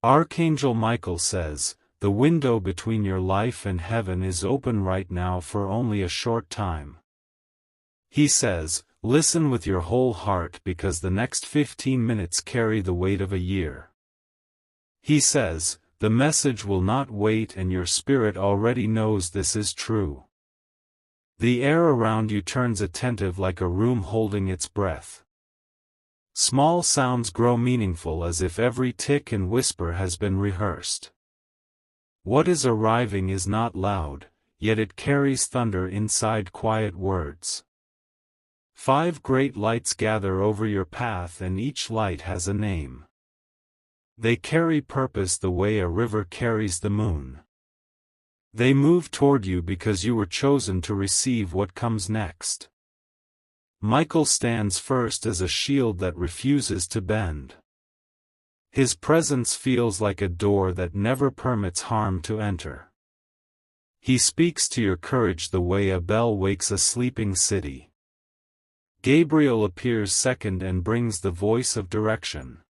Archangel Michael says, the window between your life and heaven is open right now for only a short time. He says, listen with your whole heart because the next 15 minutes carry the weight of a year. He says, the message will not wait and your spirit already knows this is true. The air around you turns attentive like a room holding its breath. Small sounds grow meaningful as if every tick and whisper has been rehearsed. What is arriving is not loud, yet it carries thunder inside quiet words. 5 great lights gather over your path and each light has a name. They carry purpose the way a river carries the moon. They move toward you because you were chosen to receive what comes next. Michael stands first as a shield that refuses to bend. His presence feels like a door that never permits harm to enter. He speaks to your courage the way a bell wakes a sleeping city. Gabriel appears second and brings the voice of direction.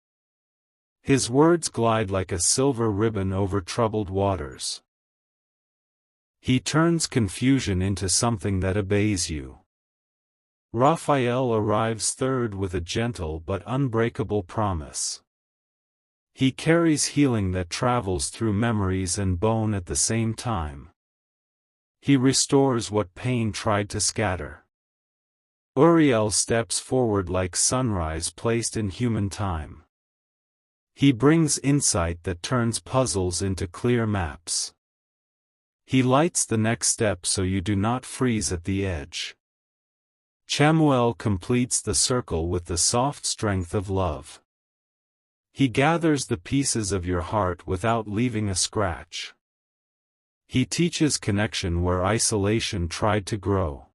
His words glide like a silver ribbon over troubled waters. He turns confusion into something that obeys you. Raphael arrives third with a gentle but unbreakable promise. He carries healing that travels through memories and bone at the same time. He restores what pain tried to scatter. Uriel steps forward like sunrise placed in human time. He brings insight that turns puzzles into clear maps. He lights the next step so you do not freeze at the edge. Chamuel completes the circle with the soft strength of love. He gathers the pieces of your heart without leaving a scratch. He teaches connection where isolation tried to grow.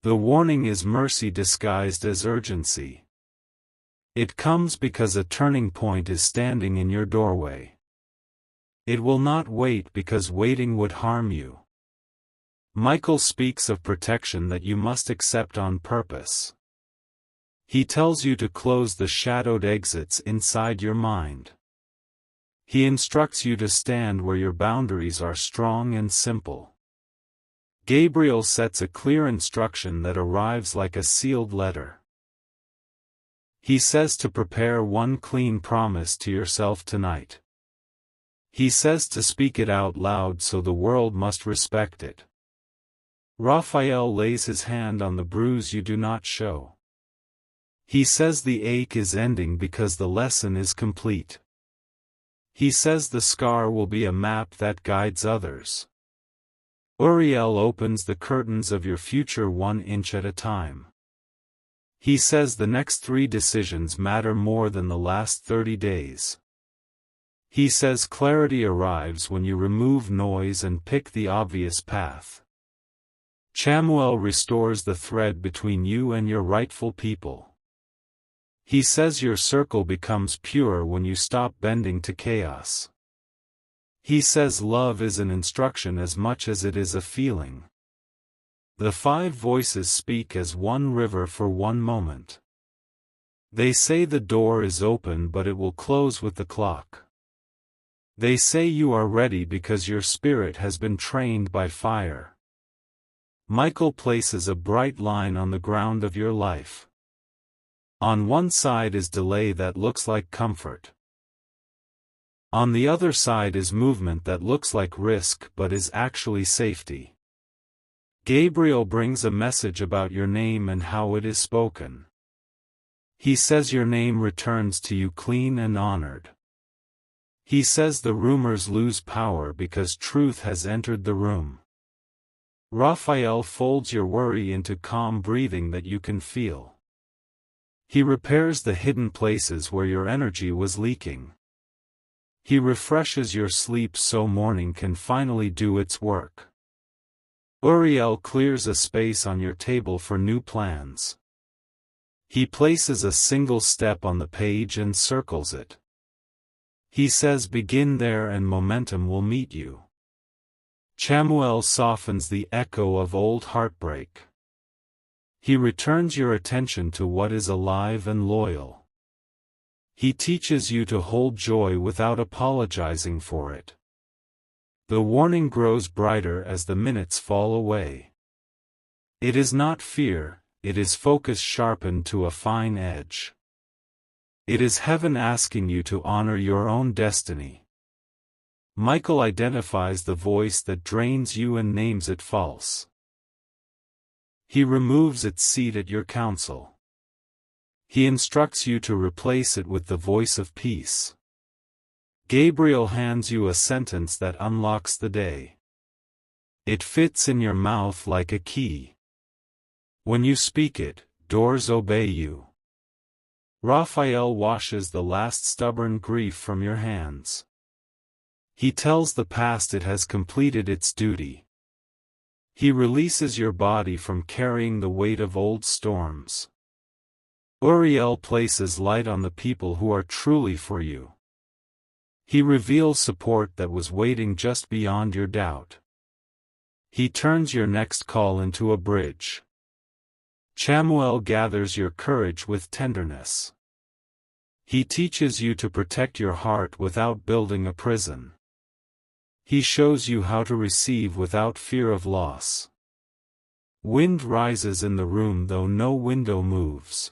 The warning is mercy disguised as urgency. It comes because a turning point is standing in your doorway. It will not wait because waiting would harm you. Michael speaks of protection that you must accept on purpose. He tells you to close the shadowed exits inside your mind. He instructs you to stand where your boundaries are strong and simple. Gabriel sets a clear instruction that arrives like a sealed letter. He says to prepare one clean promise to yourself tonight. He says to speak it out loud so the world must respect it. Raphael lays his hand on the bruise you do not show. He says the ache is ending because the lesson is complete. He says the scar will be a map that guides others. Uriel opens the curtains of your future 1 inch at a time. He says the next 3 decisions matter more than the last 30 days. He says clarity arrives when you remove noise and pick the obvious path. Chamuel restores the thread between you and your rightful people. He says your circle becomes pure when you stop bending to chaos. He says love is an instruction as much as it is a feeling. The 5 voices speak as one river for one moment. They say the door is open but it will close with the clock. They say you are ready because your spirit has been trained by fire. Michael places a bright line on the ground of your life. On one side is delay that looks like comfort. On the other side is movement that looks like risk but is actually safety. Gabriel brings a message about your name and how it is spoken. He says your name returns to you clean and honored. He says the rumors lose power because truth has entered the room. Raphael folds your worry into calm breathing that you can feel. He repairs the hidden places where your energy was leaking. He refreshes your sleep so morning can finally do its work. Uriel clears a space on your table for new plans. He places a single step on the page and circles it. He says begin there and momentum will meet you. Chamuel softens the echo of old heartbreak. He returns your attention to what is alive and loyal. He teaches you to hold joy without apologizing for it. The warning grows brighter as the minutes fall away. It is not fear, it is focus sharpened to a fine edge. It is heaven asking you to honor your own destiny. Michael identifies the voice that drains you and names it false. He removes its seat at your counsel. He instructs you to replace it with the voice of peace. Gabriel hands you a sentence that unlocks the day. It fits in your mouth like a key. When you speak it, doors obey you. Raphael washes the last stubborn grief from your hands. He tells the past it has completed its duty. He releases your body from carrying the weight of old storms. Uriel places light on the people who are truly for you. He reveals support that was waiting just beyond your doubt. He turns your next call into a bridge. Chamuel gathers your courage with tenderness. He teaches you to protect your heart without building a prison. He shows you how to receive without fear of loss. Wind rises in the room though no window moves.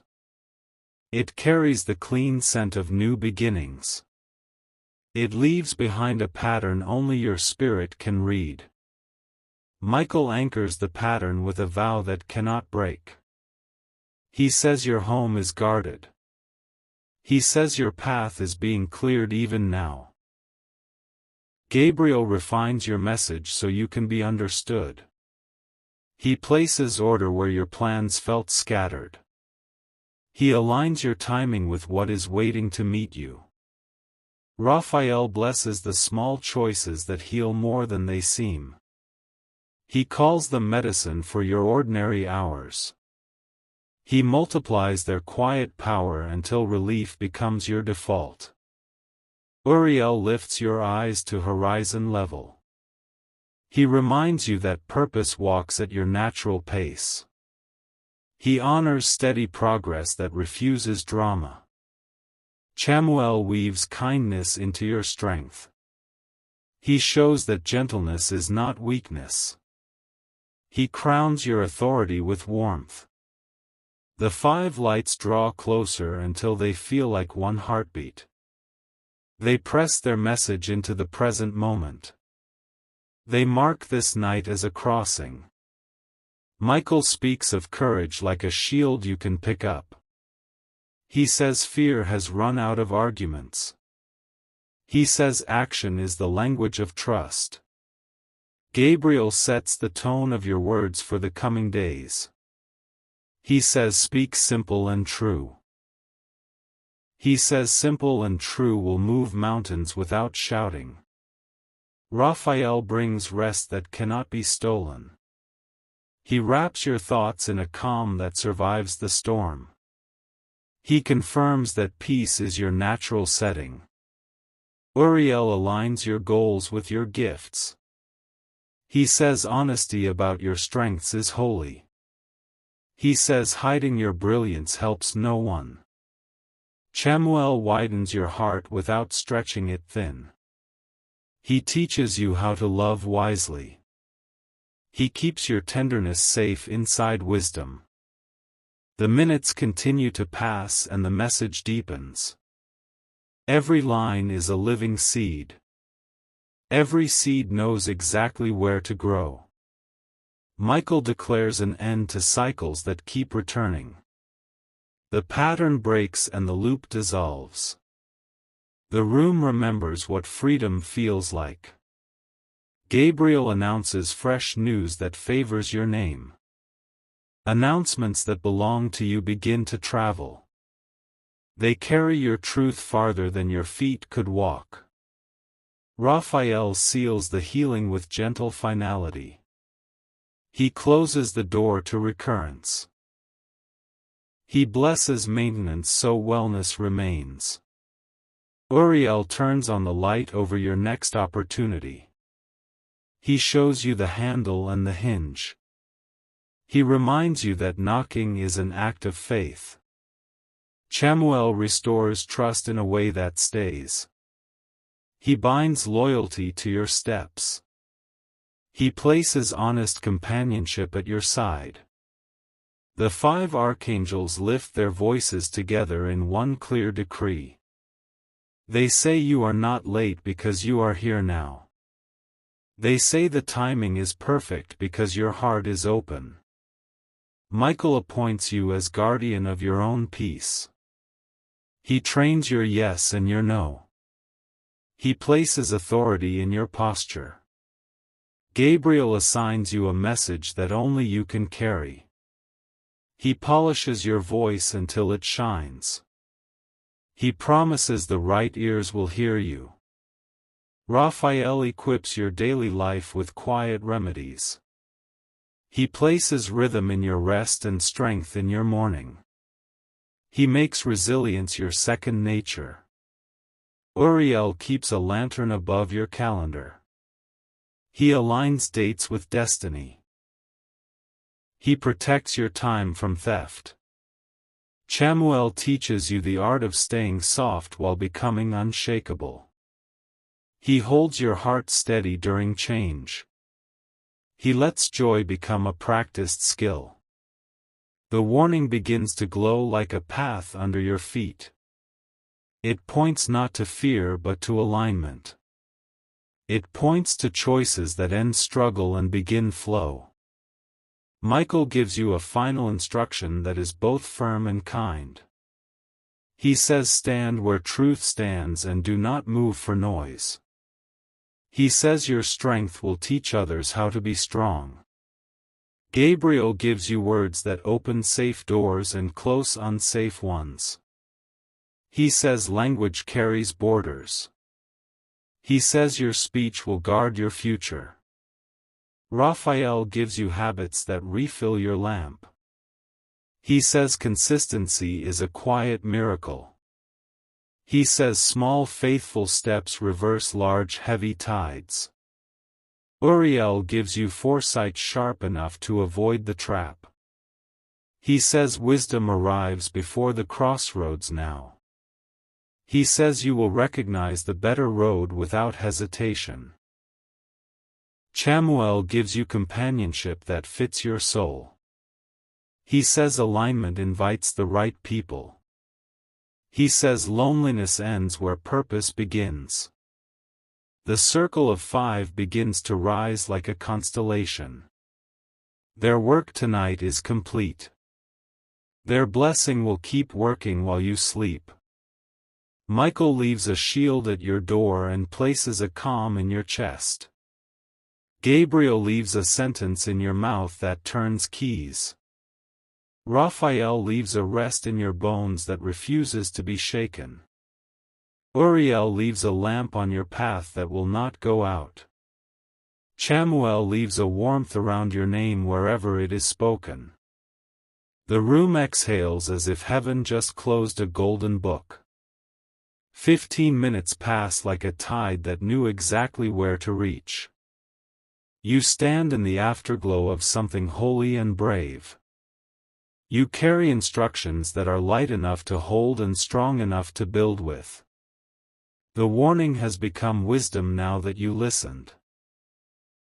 It carries the clean scent of new beginnings. It leaves behind a pattern only your spirit can read. Michael anchors the pattern with a vow that cannot break. He says your home is guarded. He says your path is being cleared even now. Gabriel refines your message so you can be understood. He places order where your plans felt scattered. He aligns your timing with what is waiting to meet you. Raphael blesses the small choices that heal more than they seem. He calls them medicine for your ordinary hours. He multiplies their quiet power until relief becomes your default. Uriel lifts your eyes to horizon level. He reminds you that purpose walks at your natural pace. He honors steady progress that refuses drama. Chamuel weaves kindness into your strength. He shows that gentleness is not weakness. He crowns your authority with warmth. The 5 lights draw closer until they feel like one heartbeat. They press their message into the present moment. They mark this night as a crossing. Michael speaks of courage like a shield you can pick up. He says fear has run out of arguments. He says action is the language of trust. Gabriel sets the tone of your words for the coming days. He says speak simple and true. He says simple and true will move mountains without shouting. Raphael brings rest that cannot be stolen. He wraps your thoughts in a calm that survives the storm. He confirms that peace is your natural setting. Uriel aligns your goals with your gifts. He says honesty about your strengths is holy. He says hiding your brilliance helps no one. Chamuel widens your heart without stretching it thin. He teaches you how to love wisely. He keeps your tenderness safe inside wisdom. The minutes continue to pass and the message deepens. Every line is a living seed. Every seed knows exactly where to grow. Michael declares an end to cycles that keep returning. The pattern breaks and the loop dissolves. The room remembers what freedom feels like. Gabriel announces fresh news that favors your name. Announcements that belong to you begin to travel. They carry your truth farther than your feet could walk. Raphael seals the healing with gentle finality. He closes the door to recurrence. He blesses maintenance so wellness remains. Uriel turns on the light over your next opportunity. He shows you the handle and the hinge. He reminds you that knocking is an act of faith. Chamuel restores trust in a way that stays. He binds loyalty to your steps. He places honest companionship at your side. The 5 archangels lift their voices together in one clear decree. They say you are not late because you are here now. They say the timing is perfect because your heart is open. Michael appoints you as guardian of your own peace. He trains your yes and your no. He places authority in your posture. Gabriel assigns you a message that only you can carry. He polishes your voice until it shines. He promises the right ears will hear you. Raphael equips your daily life with quiet remedies. He places rhythm in your rest and strength in your morning. He makes resilience your second nature. Uriel keeps a lantern above your calendar. He aligns dates with destiny. He protects your time from theft. Chamuel teaches you the art of staying soft while becoming unshakable. He holds your heart steady during change. He lets joy become a practiced skill. The warning begins to glow like a path under your feet. It points not to fear but to alignment. It points to choices that end struggle and begin flow. Michael gives you a final instruction that is both firm and kind. He says stand where truth stands and do not move for noise. He says your strength will teach others how to be strong. Gabriel gives you words that open safe doors and close unsafe ones. He says language carries borders. He says your speech will guard your future. Raphael gives you habits that refill your lamp. He says consistency is a quiet miracle. He says small faithful steps reverse large heavy tides. Uriel gives you foresight sharp enough to avoid the trap. He says wisdom arrives before the crossroads now. He says you will recognize the better road without hesitation. Chamuel gives you companionship that fits your soul. He says alignment invites the right people. He says loneliness ends where purpose begins. The circle of 5 begins to rise like a constellation. Their work tonight is complete. Their blessing will keep working while you sleep. Michael leaves a shield at your door and places a calm in your chest. Gabriel leaves a sentence in your mouth that turns keys. Raphael leaves a rest in your bones that refuses to be shaken. Uriel leaves a lamp on your path that will not go out. Chamuel leaves a warmth around your name wherever it is spoken. The room exhales as if heaven just closed a golden book. 15 minutes pass like a tide that knew exactly where to reach. You stand in the afterglow of something holy and brave. You carry instructions that are light enough to hold and strong enough to build with. The warning has become wisdom now that you listened.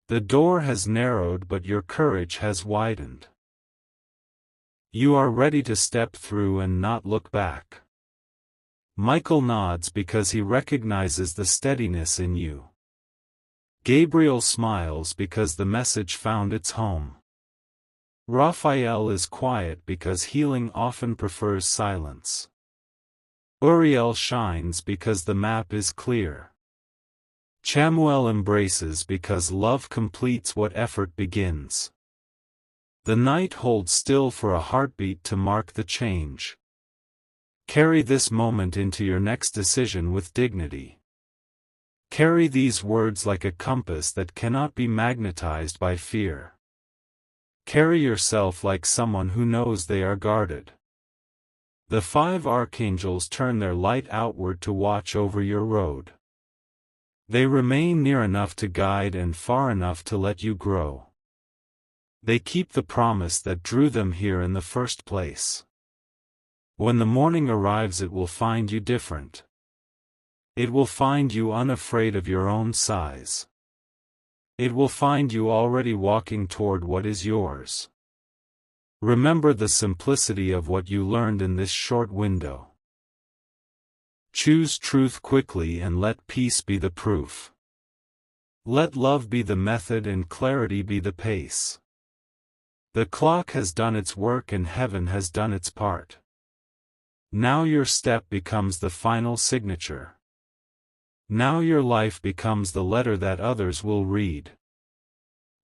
The door has narrowed but your courage has widened. You are ready to step through and not look back. Michael nods because he recognizes the steadiness in you. Gabriel smiles because the message found its home. Raphael is quiet because healing often prefers silence. Uriel shines because the map is clear. Chamuel embraces because love completes what effort begins. The night holds still for a heartbeat to mark the change. Carry this moment into your next decision with dignity. Carry these words like a compass that cannot be magnetized by fear. Carry yourself like someone who knows they are guarded. The 5 archangels turn their light outward to watch over your road. They remain near enough to guide and far enough to let you grow. They keep the promise that drew them here in the first place. When the morning arrives, it will find you different. It will find you unafraid of your own size. It will find you already walking toward what is yours. Remember the simplicity of what you learned in this short window. Choose truth quickly and let peace be the proof. Let love be the method and clarity be the pace. The clock has done its work and heaven has done its part. Now your step becomes the final signature. Now your life becomes the letter that others will read.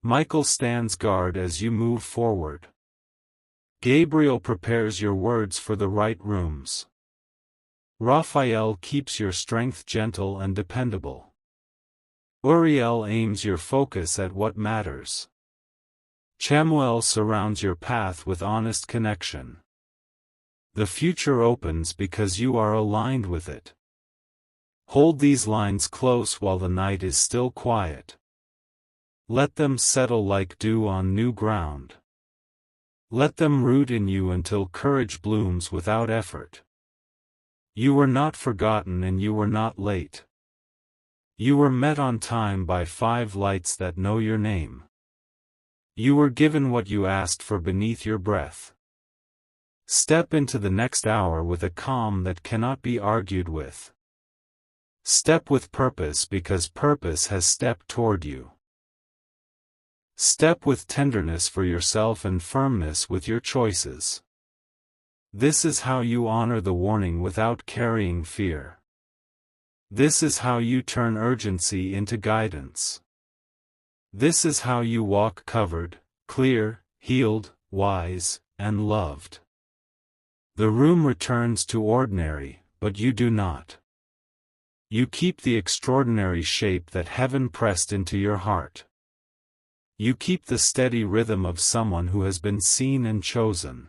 Michael stands guard as you move forward. Gabriel prepares your words for the right rooms. Raphael keeps your strength gentle and dependable. Uriel aims your focus at what matters. Chamuel surrounds your path with honest connection. The future opens because you are aligned with it. Hold these lines close while the night is still quiet. Let them settle like dew on new ground. Let them root in you until courage blooms without effort. You were not forgotten and you were not late. You were met on time by 5 lights that know your name. You were given what you asked for beneath your breath. Step into the next hour with a calm that cannot be argued with. Step with purpose because purpose has stepped toward you. Step with tenderness for yourself and firmness with your choices. This is how you honor the warning without carrying fear. This is how you turn urgency into guidance. This is how you walk covered, clear, healed, wise, and loved. The room returns to ordinary, but you do not. You keep the extraordinary shape that heaven pressed into your heart. You keep the steady rhythm of someone who has been seen and chosen.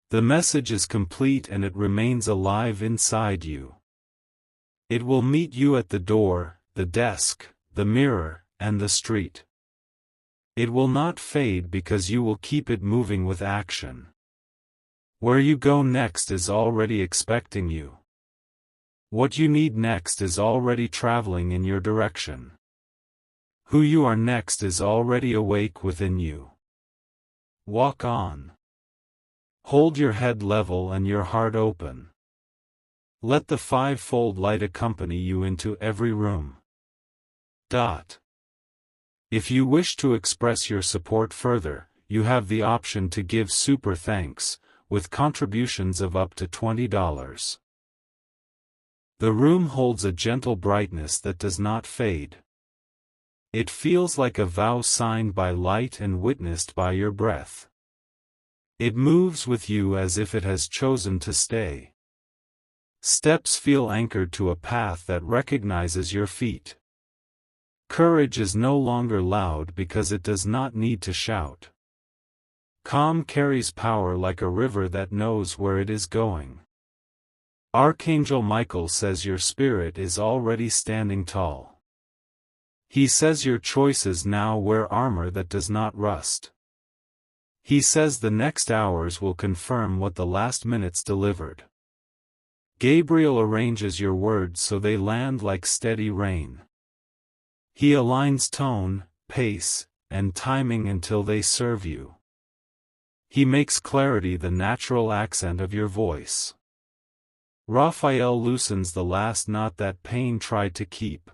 The message is complete and it remains alive inside you. It will meet you at the door, the desk, the mirror, and the street. It will not fade because you will keep it moving with action. Where you go next is already expecting you. What you need next is already traveling in your direction. Who you are next is already awake within you. Walk on. Hold your head level and your heart open. Let the 5-fold light accompany you into every room. If you wish to express your support further, you have the option to give super thanks, with contributions of up to $20. The room holds a gentle brightness that does not fade. It feels like a vow signed by light and witnessed by your breath. It moves with you as if it has chosen to stay. Steps feel anchored to a path that recognizes your feet. Courage is no longer loud because it does not need to shout. Calm carries power like a river that knows where it is going. Archangel Michael says your spirit is already standing tall. He says your choices now wear armor that does not rust. He says the next hours will confirm what the last minutes delivered. Gabriel arranges your words so they land like steady rain. He aligns tone, pace, and timing until they serve you. He makes clarity the natural accent of your voice. Raphael loosens the last knot that pain tried to keep.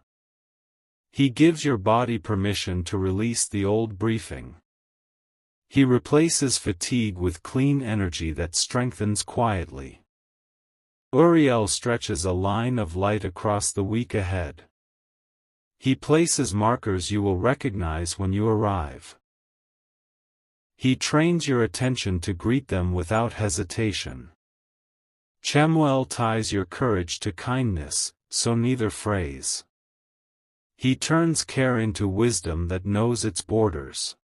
He gives your body permission to release the old briefing. He replaces fatigue with clean energy that strengthens quietly. Uriel stretches a line of light across the week ahead. He places markers you will recognize when you arrive. He trains your attention to greet them without hesitation. Chamuel ties your courage to kindness, so neither frays. He turns care into wisdom that knows its borders.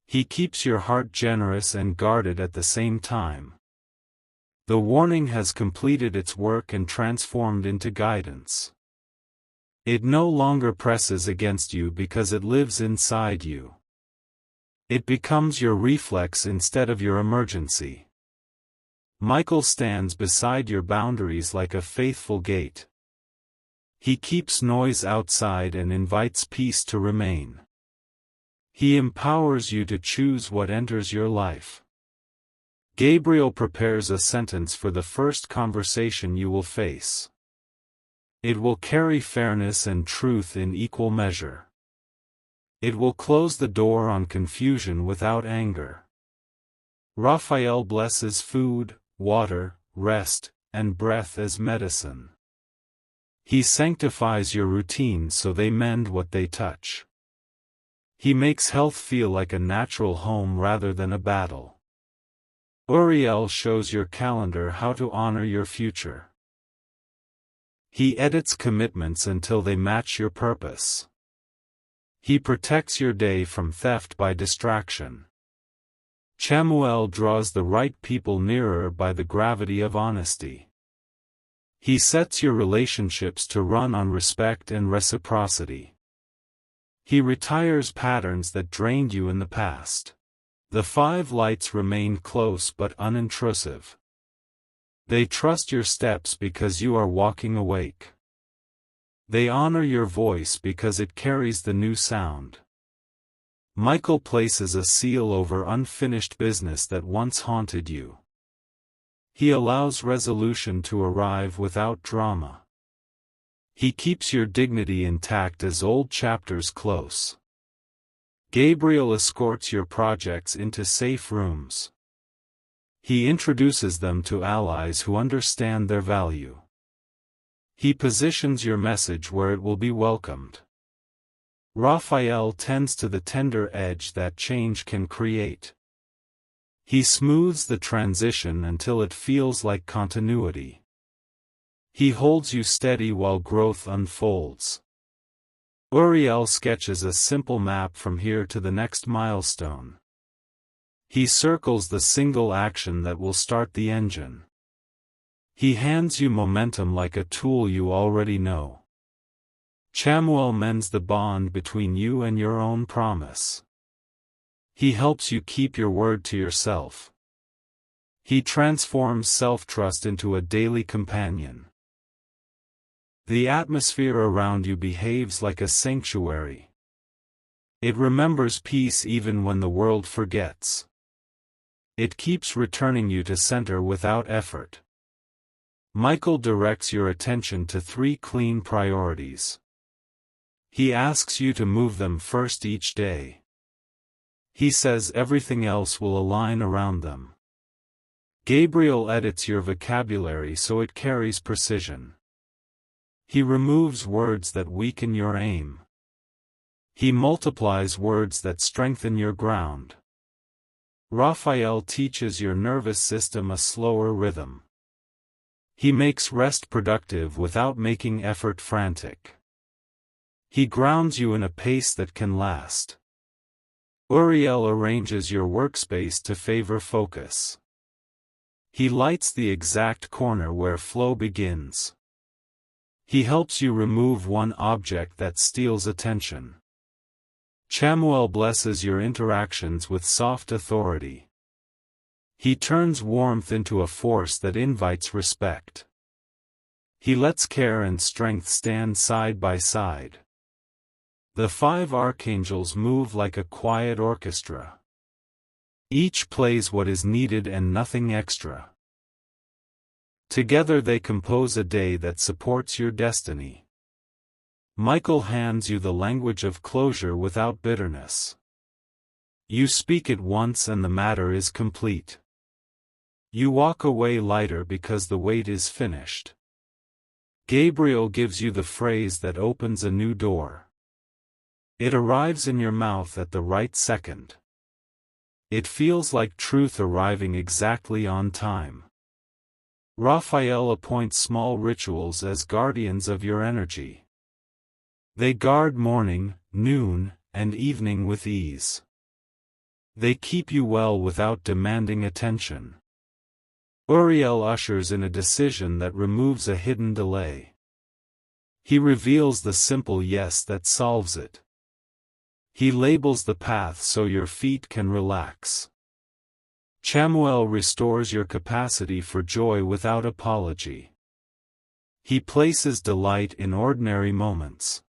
He keeps your heart generous and guarded at the same time. The warning has completed its work and transformed into guidance. It no longer presses against you because it lives inside you. It becomes your reflex instead of your emergency. Michael stands beside your boundaries like a faithful gate. He keeps noise outside and invites peace to remain. He empowers you to choose what enters your life. Gabriel prepares a sentence for the first conversation you will face. It will carry fairness and truth in equal measure. It will close the door on confusion without anger. Raphael blesses food, water, rest, and breath as medicine. He sanctifies your routine so they mend what they touch. He makes health feel like a natural home rather than a battle. Uriel shows your calendar how to honor your future. He edits commitments until they match your purpose. He protects your day from theft by distraction. Chamuel draws the right people nearer by the gravity of honesty. He sets your relationships to run on respect and reciprocity. He retires patterns that drained you in the past. The 5 lights remain close but unintrusive. They trust your steps because you are walking awake. They honor your voice because it carries the new sound. Michael places a seal over unfinished business that once haunted you. He allows resolution to arrive without drama. He keeps your dignity intact as old chapters close. Gabriel escorts your projects into safe rooms. He introduces them to allies who understand their value. He positions your message where it will be welcomed. Raphael tends to the tender edge that change can create. He smooths the transition until it feels like continuity. He holds you steady while growth unfolds. Uriel sketches a simple map from here to the next milestone. He circles the single action that will start the engine. He hands you momentum like a tool you already know. Chamuel mends the bond between you and your own promise. He helps you keep your word to yourself. He transforms self-trust into a daily companion. The atmosphere around you behaves like a sanctuary. It remembers peace even when the world forgets. It keeps returning you to center without effort. Michael directs your attention to 3 clean priorities. He asks you to move them first each day. He says everything else will align around them. Gabriel edits your vocabulary so it carries precision. He removes words that weaken your aim. He multiplies words that strengthen your ground. Raphael teaches your nervous system a slower rhythm. He makes rest productive without making effort frantic. He grounds you in a pace that can last. Uriel arranges your workspace to favor focus. He lights the exact corner where flow begins. He helps you remove one object that steals attention. Chamuel blesses your interactions with soft authority. He turns warmth into a force that invites respect. He lets care and strength stand side by side. The 5 archangels move like a quiet orchestra. Each plays what is needed and nothing extra. Together they compose a day that supports your destiny. Michael hands you the language of closure without bitterness. You speak it once and the matter is complete. You walk away lighter because the weight is finished. Gabriel gives you the phrase that opens a new door. It arrives in your mouth at the right second. It feels like truth arriving exactly on time. Raphael appoints small rituals as guardians of your energy. They guard morning, noon, and evening with ease. They keep you well without demanding attention. Uriel ushers in a decision that removes a hidden delay. He reveals the simple yes that solves it. He labels the path so your feet can relax. Chamuel restores your capacity for joy without apology. He places delight in ordinary moments.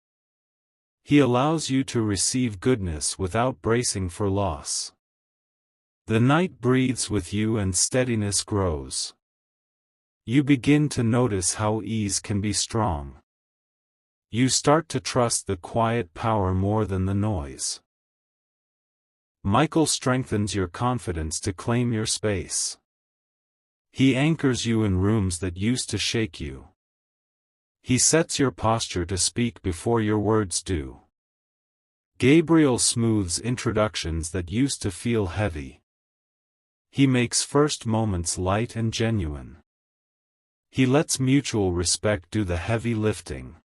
He allows you to receive goodness without bracing for loss. The night breathes with you and steadiness grows. You begin to notice how ease can be strong. You start to trust the quiet power more than the noise. Michael strengthens your confidence to claim your space. He anchors you in rooms that used to shake you. He sets your posture to speak before your words do. Gabriel smooths introductions that used to feel heavy. He makes first moments light and genuine. He lets mutual respect do the heavy lifting.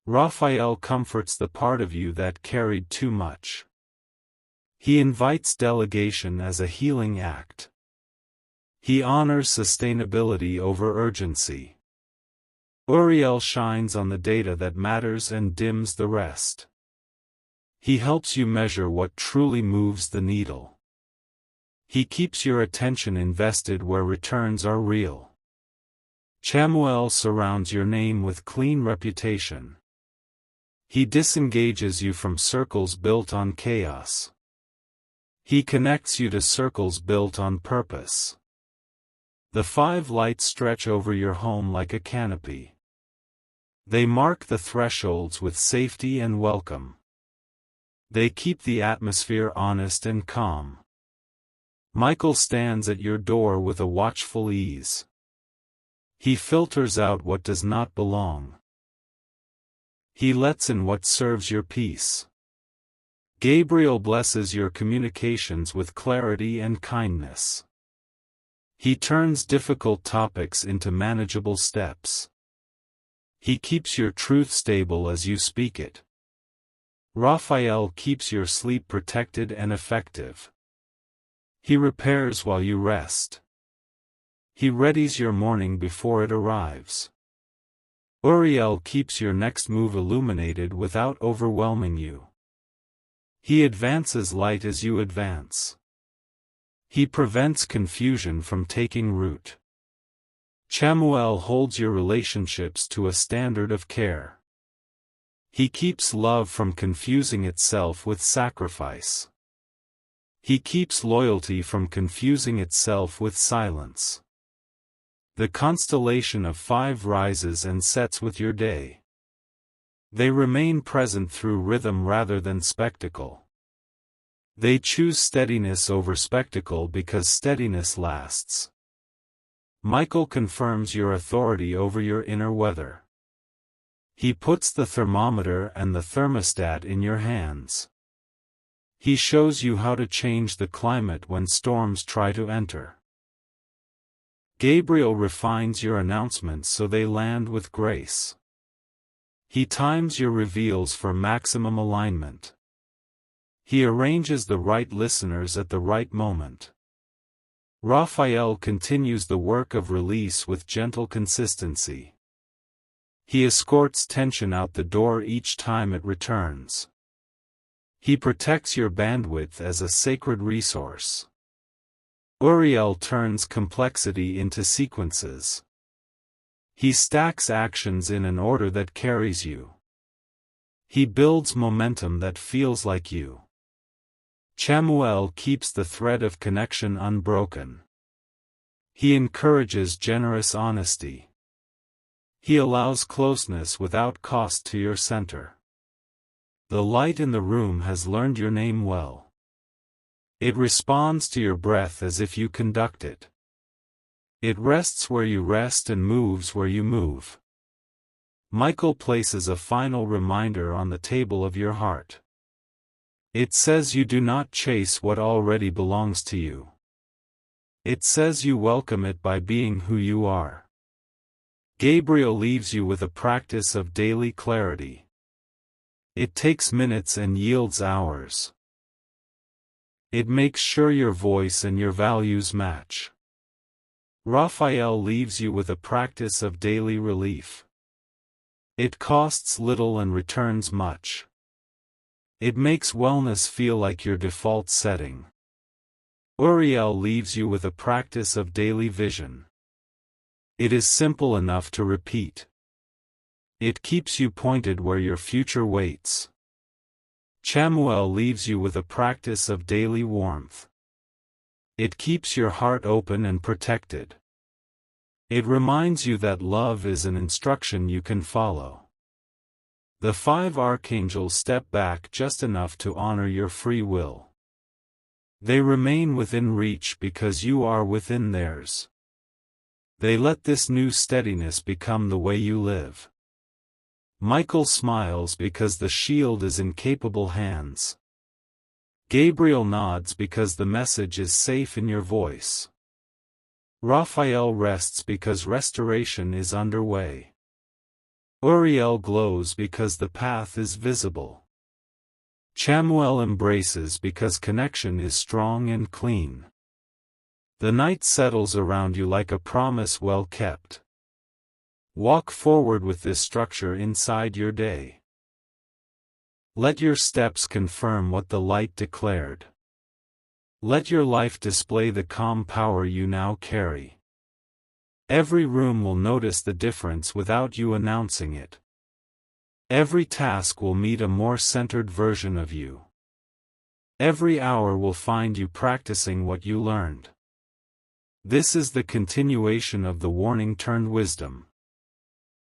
Raphael comforts the part of you that carried too much. He invites delegation as a healing act. He honors sustainability over urgency. Uriel shines on the data that matters and dims the rest. He helps you measure what truly moves the needle. He keeps your attention invested where returns are real. Chamuel surrounds your name with clean reputation. He disengages you from circles built on chaos. He connects you to circles built on purpose. The 5 lights stretch over your home like a canopy. They mark the thresholds with safety and welcome. They keep the atmosphere honest and calm. Michael stands at your door with a watchful ease. He filters out what does not belong. He lets in what serves your peace. Gabriel blesses your communications with clarity and kindness. He turns difficult topics into manageable steps. He keeps your truth stable as you speak it. Raphael keeps your sleep protected and effective. He repairs while you rest. He readies your morning before it arrives. Uriel keeps your next move illuminated without overwhelming you. He advances light as you advance. He prevents confusion from taking root. Chamuel holds your relationships to a standard of care. He keeps love from confusing itself with sacrifice. He keeps loyalty from confusing itself with silence. The constellation of 5 rises and sets with your day. They remain present through rhythm rather than spectacle. They choose steadiness over spectacle because steadiness lasts. Michael confirms your authority over your inner weather. He puts the thermometer and the thermostat in your hands. He shows you how to change the climate when storms try to enter. Gabriel refines your announcements so they land with grace. He times your reveals for maximum alignment. He arranges the right listeners at the right moment. Raphael continues the work of release with gentle consistency. He escorts tension out the door each time it returns. He protects your bandwidth as a sacred resource. Uriel turns complexity into sequences. He stacks actions in an order that carries you. He builds momentum that feels like you. Chamuel keeps the thread of connection unbroken. He encourages generous honesty. He allows closeness without cost to your center. The light in the room has learned your name well. It responds to your breath as if you conduct it. It rests where you rest and moves where you move. Michael places a final reminder on the table of your heart. It says you do not chase what already belongs to you. It says you welcome it by being who you are. Gabriel leaves you with a practice of daily clarity. It takes minutes and yields hours. It makes sure your voice and your values match. Raphael leaves you with a practice of daily relief. It costs little and returns much. It makes wellness feel like your default setting. Uriel leaves you with a practice of daily vision. It is simple enough to repeat. It keeps you pointed where your future waits. Chamuel leaves you with a practice of daily warmth. It keeps your heart open and protected. It reminds you that love is an instruction you can follow. The 5 archangels step back just enough to honor your free will. They remain within reach because you are within theirs. They let this new steadiness become the way you live. Michael smiles because the shield is in capable hands. Gabriel nods because the message is safe in your voice. Raphael rests because restoration is underway. Uriel glows because the path is visible. Chamuel embraces because connection is strong and clean. The night settles around you like a promise well kept. Walk forward with this structure inside your day. Let your steps confirm what the light declared. Let your life display the calm power you now carry. Every room will notice the difference without you announcing it. Every task will meet a more centered version of you. Every hour will find you practicing what you learned. This is the continuation of the warning turned wisdom.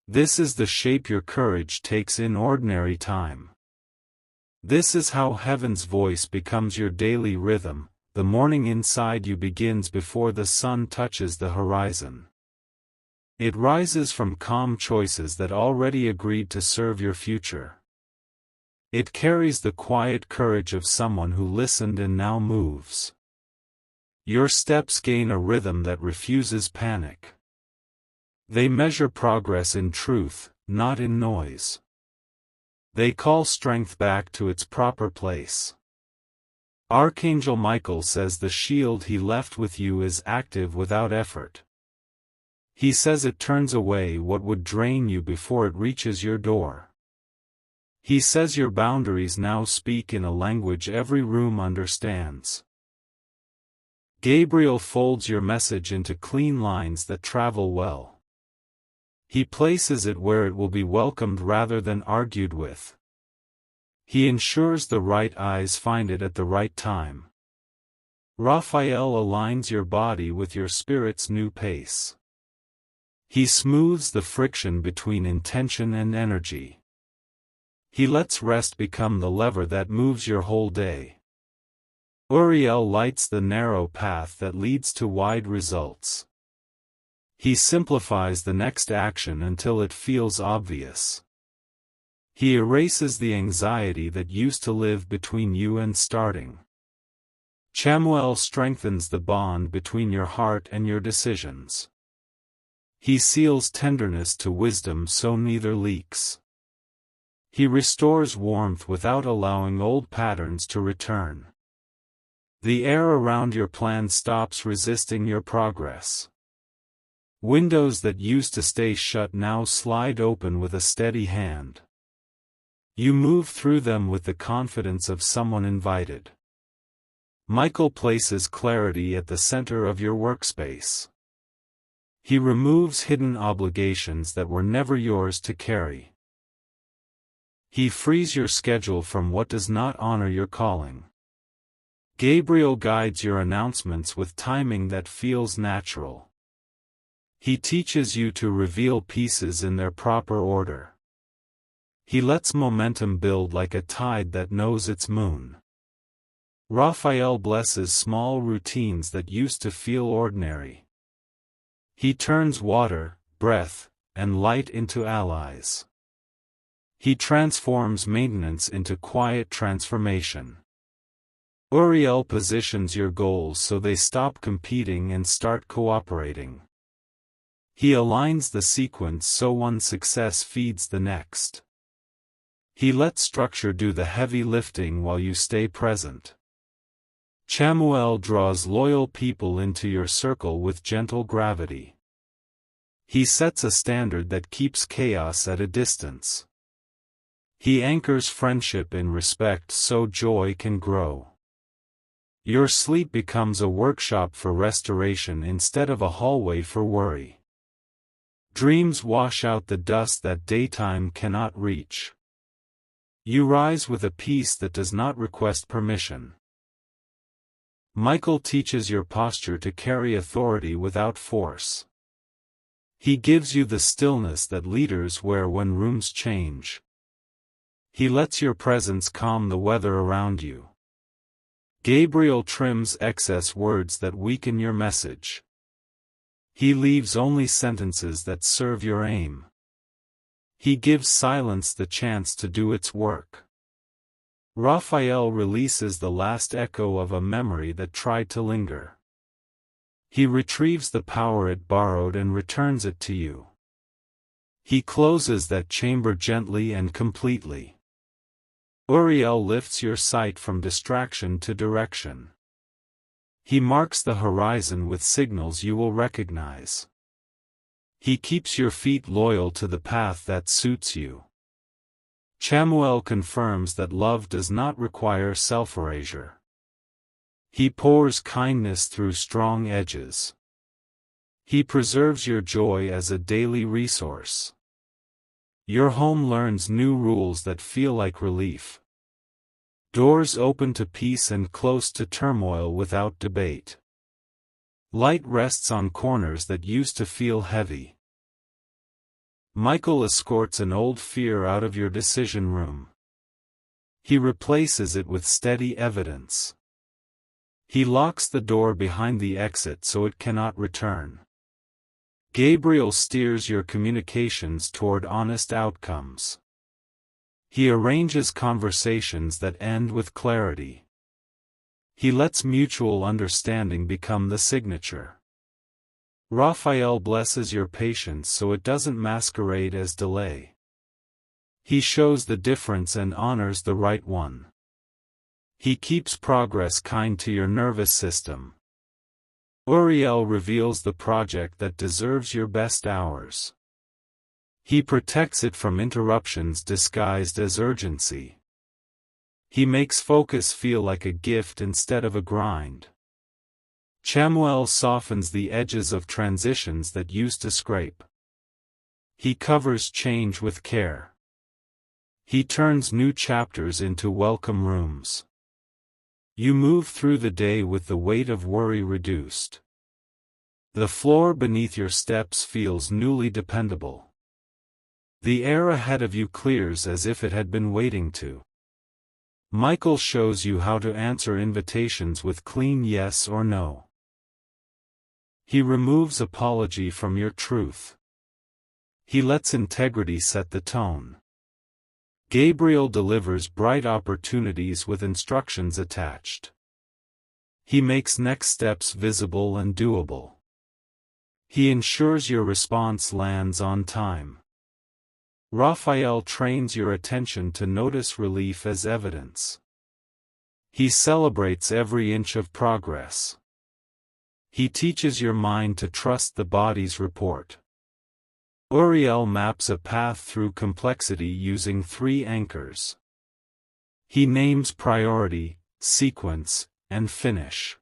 This is the shape your courage takes in ordinary time. This is how heaven's voice becomes your daily rhythm. The morning inside you begins before the sun touches the horizon. It rises from calm choices that already agreed to serve your future. It carries the quiet courage of someone who listened and now moves. Your steps gain a rhythm that refuses panic. They measure progress in truth, not in noise. They call strength back to its proper place. Archangel Michael says the shield he left with you is active without effort. He says it turns away what would drain you before it reaches your door. He says your boundaries now speak in a language every room understands. Gabriel folds your message into clean lines that travel well. He places it where it will be welcomed rather than argued with. He ensures the right eyes find it at the right time. Raphael aligns your body with your spirit's new pace. He smooths the friction between intention and energy. He lets rest become the lever that moves your whole day. Uriel lights the narrow path that leads to wide results. He simplifies the next action until it feels obvious. He erases the anxiety that used to live between you and starting. Chamuel strengthens the bond between your heart and your decisions. He seals tenderness to wisdom so neither leaks. He restores warmth without allowing old patterns to return. The air around your plan stops resisting your progress. Windows that used to stay shut now slide open with a steady hand. You move through them with the confidence of someone invited. Michael places clarity at the center of your workspace. He removes hidden obligations that were never yours to carry. He frees your schedule from what does not honor your calling. Gabriel guides your announcements with timing that feels natural. He teaches you to reveal pieces in their proper order. He lets momentum build like a tide that knows its moon. Raphael blesses small routines that used to feel ordinary. He turns water, breath, and light into allies. He transforms maintenance into quiet transformation. Uriel positions your goals so they stop competing and start cooperating. He aligns the sequence so one success feeds the next. He lets structure do the heavy lifting while you stay present. Chamuel draws loyal people into your circle with gentle gravity. He sets a standard that keeps chaos at a distance. He anchors friendship in respect so joy can grow. Your sleep becomes a workshop for restoration instead of a hallway for worry. Dreams wash out the dust that daytime cannot reach. You rise with a peace that does not request permission. Michael teaches your posture to carry authority without force. He gives you the stillness that leaders wear when rooms change. He lets your presence calm the weather around you. Gabriel trims excess words that weaken your message. He leaves only sentences that serve your aim. He gives silence the chance to do its work. Raphael releases the last echo of a memory that tried to linger. He retrieves the power it borrowed and returns it to you. He closes that chamber gently and completely. Uriel lifts your sight from distraction to direction. He marks the horizon with signals you will recognize. He keeps your feet loyal to the path that suits you. Chamuel confirms that love does not require self-erasure. He pours kindness through strong edges. He preserves your joy as a daily resource. Your home learns new rules that feel like relief. Doors open to peace and close to turmoil without debate. Light rests on corners that used to feel heavy. Michael escorts an old fear out of your decision room. He replaces it with steady evidence. He locks the door behind the exit so it cannot return. Gabriel steers your communications toward honest outcomes. He arranges conversations that end with clarity. He lets mutual understanding become the signature. Raphael blesses your patience so it doesn't masquerade as delay. He shows the difference and honors the right one. He keeps progress kind to your nervous system. Uriel reveals the project that deserves your best hours. He protects it from interruptions disguised as urgency. He makes focus feel like a gift instead of a grind. Chamuel softens the edges of transitions that used to scrape. He covers change with care. He turns new chapters into welcome rooms. You move through the day with the weight of worry reduced. The floor beneath your steps feels newly dependable. The air ahead of you clears as if it had been waiting to. Michael shows you how to answer invitations with clean yes or no. He removes apology from your truth. He lets integrity set the tone. Gabriel delivers bright opportunities with instructions attached. He makes next steps visible and doable. He ensures your response lands on time. Raphael trains your attention to notice relief as evidence. He celebrates every inch of progress. He teaches your mind to trust the body's report. Uriel maps a path through complexity using 3 anchors. He names priority, sequence, and finish.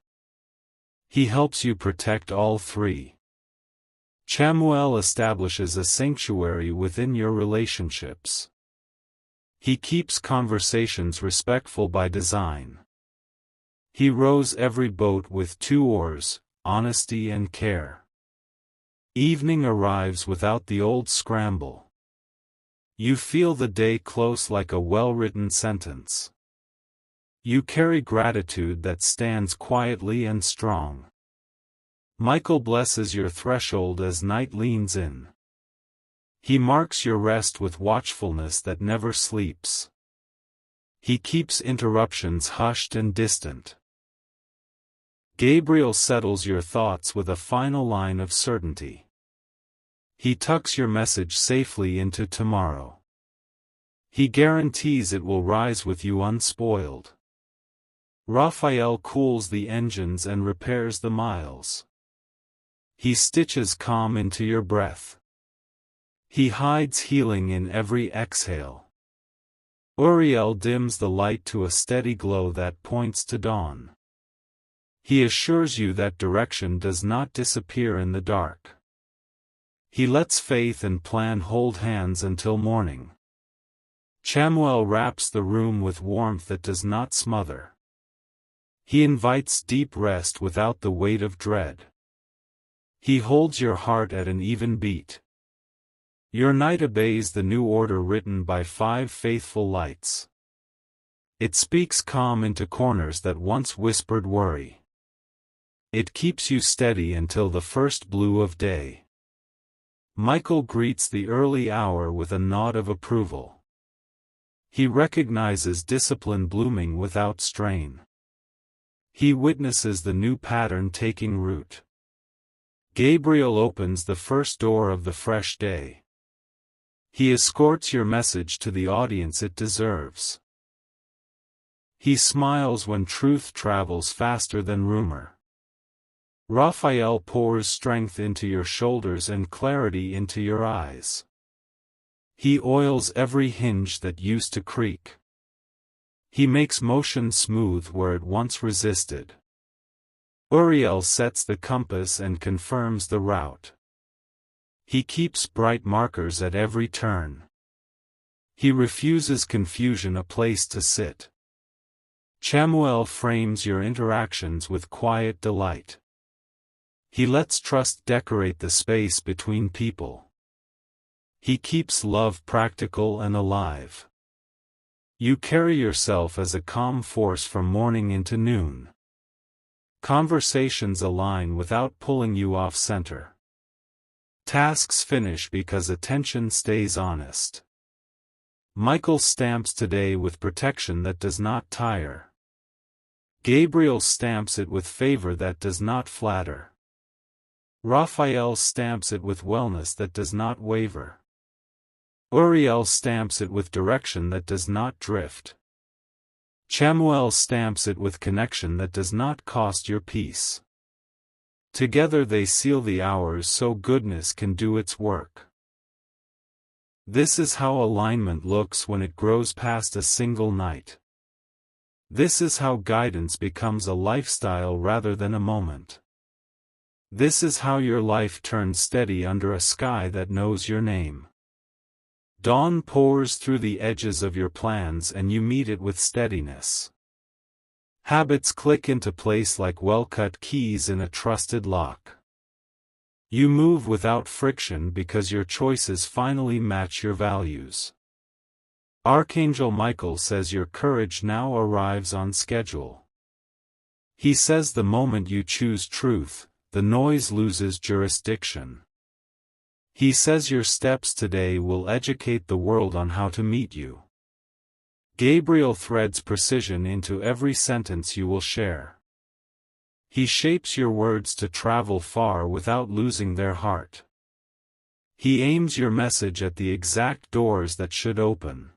He helps you protect all 3. Chamuel establishes a sanctuary within your relationships. He keeps conversations respectful by design. He rows every boat with 2 oars, honesty and care. Evening arrives without the old scramble. You feel the day close like a well-written sentence. You carry gratitude that stands quietly and strong. Michael blesses your threshold as night leans in. He marks your rest with watchfulness that never sleeps. He keeps interruptions hushed and distant. Gabriel settles your thoughts with a final line of certainty. He tucks your message safely into tomorrow. He guarantees it will rise with you unspoiled. Raphael cools the engines and repairs the miles. He stitches calm into your breath. He hides healing in every exhale. Uriel dims the light to a steady glow that points to dawn. He assures you that direction does not disappear in the dark. He lets faith and plan hold hands until morning. Chamuel wraps the room with warmth that does not smother. He invites deep rest without the weight of dread. He holds your heart at an even beat. Your night obeys the new order written by 5 faithful lights. It speaks calm into corners that once whispered worry. It keeps you steady until the first blue of day. Michael greets the early hour with a nod of approval. He recognizes discipline blooming without strain. He witnesses the new pattern taking root. Gabriel opens the first door of the fresh day. He escorts your message to the audience it deserves. He smiles when truth travels faster than rumor. Raphael pours strength into your shoulders and clarity into your eyes. He oils every hinge that used to creak. He makes motion smooth where it once resisted. Uriel sets the compass and confirms the route. He keeps bright markers at every turn. He refuses confusion a place to sit. Chamuel frames your interactions with quiet delight. He lets trust decorate the space between people. He keeps love practical and alive. You carry yourself as a calm force from morning into noon. Conversations align without pulling you off center. Tasks finish because attention stays honest. Michael stamps today with protection that does not tire. Gabriel stamps it with favor that does not flatter. Raphael stamps it with wellness that does not waver. Uriel stamps it with direction that does not drift. Chamuel stamps it with connection that does not cost your peace. Together they seal the hours so goodness can do its work. This is how alignment looks when it grows past a single night. This is how guidance becomes a lifestyle rather than a moment. This is how your life turns steady under a sky that knows your name. Dawn pours through the edges of your plans and you meet it with steadiness. Habits click into place like well-cut keys in a trusted lock. You move without friction because your choices finally match your values. Archangel Michael says your courage now arrives on schedule. He says the moment you choose truth, the noise loses jurisdiction. He says your steps today will educate the world on how to meet you. Gabriel threads precision into every sentence you will share. He shapes your words to travel far without losing their heart. He aims your message at the exact doors that should open.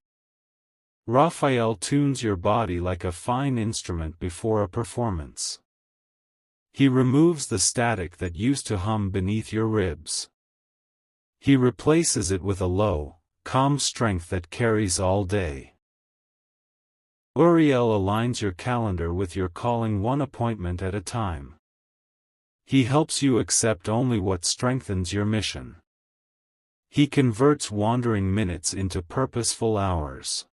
Raphael tunes your body like a fine instrument before a performance. He removes the static that used to hum beneath your ribs. He replaces it with a low, calm strength that carries all day. Uriel aligns your calendar with your calling one appointment at a time. He helps you accept only what strengthens your mission. He converts wandering minutes into purposeful hours.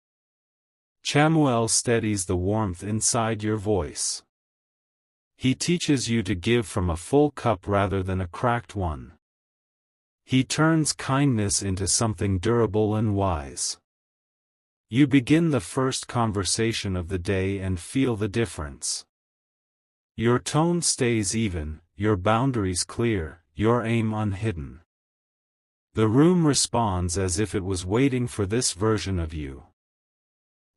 Chamuel steadies the warmth inside your voice. He teaches you to give from a full cup rather than a cracked one. He turns kindness into something durable and wise. You begin the first conversation of the day and feel the difference. Your tone stays even, your boundaries clear, your aim unhidden. The room responds as if it was waiting for this version of you.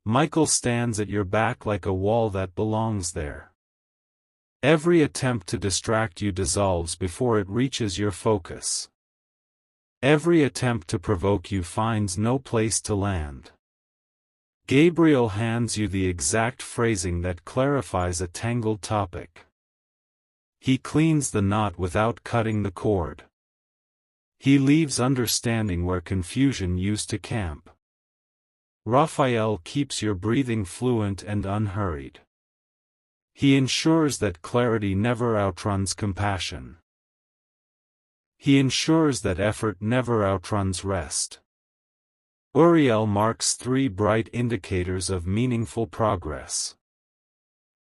Michael stands at your back like a wall that belongs there. Every attempt to distract you dissolves before it reaches your focus. Every attempt to provoke you finds no place to land. Gabriel hands you the exact phrasing that clarifies a tangled topic. He cleans the knot without cutting the cord. He leaves understanding where confusion used to camp. Raphael keeps your breathing fluent and unhurried. He ensures that clarity never outruns compassion. He ensures that effort never outruns rest. Uriel marks 3 bright indicators of meaningful progress.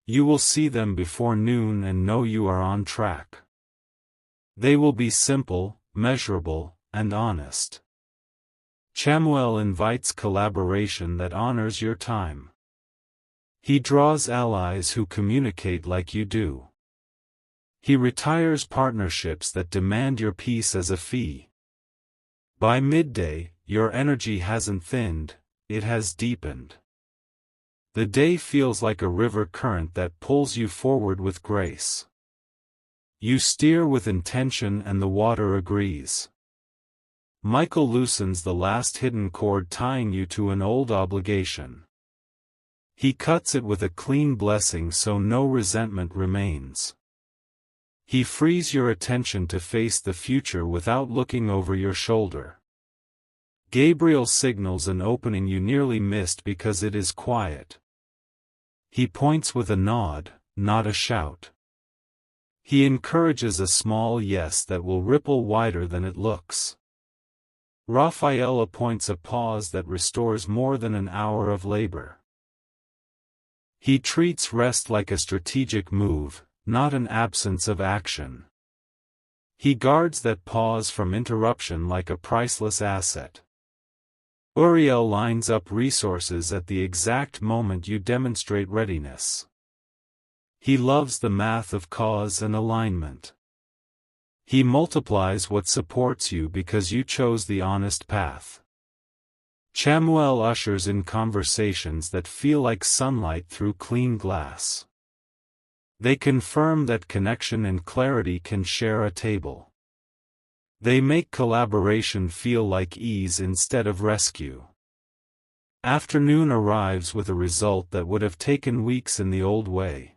You will see them before noon and know you are on track. They will be simple, measurable, and honest. Chamuel invites collaboration that honors your time. He draws allies who communicate like you do. He retires partnerships that demand your peace as a fee. By midday, your energy hasn't thinned, it has deepened. The day feels like a river current that pulls you forward with grace. You steer with intention and the water agrees. Michael loosens the last hidden cord tying you to an old obligation. He cuts it with a clean blessing so no resentment remains. He frees your attention to face the future without looking over your shoulder. Gabriel signals an opening you nearly missed because it is quiet. He points with a nod, not a shout. He encourages a small yes that will ripple wider than it looks. Raphael appoints a pause that restores more than an hour of labor. He treats rest like a strategic move, not an absence of action. He guards that pause from interruption like a priceless asset. Uriel lines up resources at the exact moment you demonstrate readiness. He loves the math of cause and alignment. He multiplies what supports you because you chose the honest path. Chamuel ushers in conversations that feel like sunlight through clean glass. They confirm that connection and clarity can share a table. They make collaboration feel like ease instead of rescue. Afternoon arrives with a result that would have taken weeks in the old way.